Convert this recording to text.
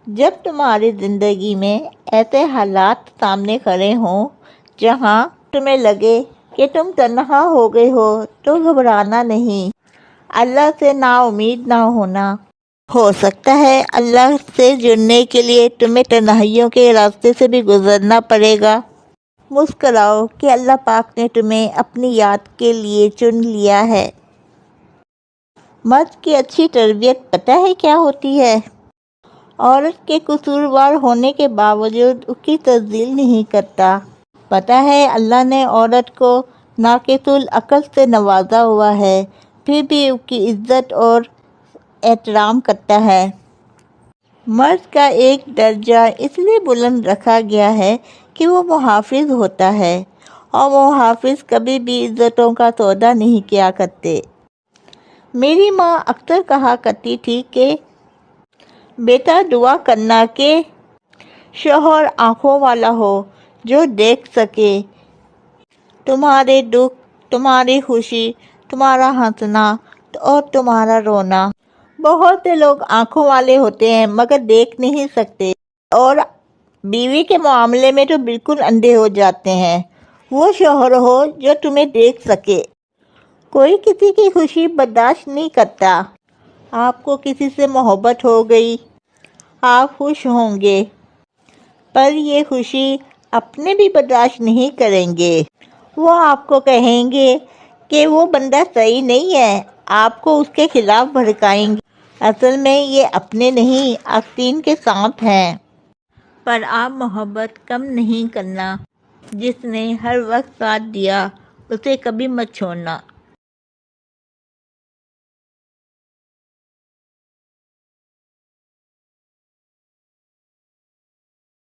جب تمہاری زندگی میں ایسے حالات سامنے کھڑے ہوں جہاں تمہیں لگے کہ تم تنہا ہو گئے ہو تو گھبرانا نہیں، اللہ سے نا امید نہ ہونا۔ ہو سکتا ہے اللہ سے جڑنے کے لیے تمہیں تنہائیوں کے راستے سے بھی گزرنا پڑے گا۔ مسکراؤ کہ اللہ پاک نے تمہیں اپنی یاد کے لیے چن لیا ہے۔ مرد کی اچھی تربیت پتہ ہے کیا ہوتی ہے؟ عورت کے قصوروار ہونے کے باوجود اس کی تذلیل نہیں کرتا۔ پتہ ہے اللہ نے عورت کو ناقص العقل سے نوازا ہوا ہے، پھر بھی اس کی عزت اور احترام کرتا ہے۔ مرد کا ایک درجہ اس لیے بلند رکھا گیا ہے کہ وہ محافظ ہوتا ہے، اور محافظ کبھی بھی عزتوں کا سودا نہیں کیا کرتے۔ میری ماں اکثر کہا کرتی تھی کہ بیٹا دعا کرنا کہ شوہر آنکھوں والا ہو جو دیکھ سکے تمہارے دکھ، تمہاری خوشی، تمہارا ہنسنا اور تمہارا رونا۔ بہت سے لوگ آنکھوں والے ہوتے ہیں مگر دیکھ نہیں سکتے، اور بیوی کے معاملے میں تو بالکل اندھے ہو جاتے ہیں۔ وہ شوہر ہو جو تمہیں دیکھ سکے۔ کوئی کسی کی خوشی برداشت نہیں کرتا۔ آپ کو کسی سے محبت ہو گئی، آپ خوش ہوں گے، پر یہ خوشی اپنے بھی برداشت نہیں کریں گے۔ وہ آپ کو کہیں گے کہ وہ بندہ صحیح نہیں ہے، آپ کو اس کے خلاف بھڑکائیں گے۔ اصل میں یہ اپنے نہیں آستین کے سانپ ہیں۔ پر آپ محبت کم نہیں کرنا۔ جس نے ہر وقت ساتھ دیا اسے کبھی مت چھوڑنا۔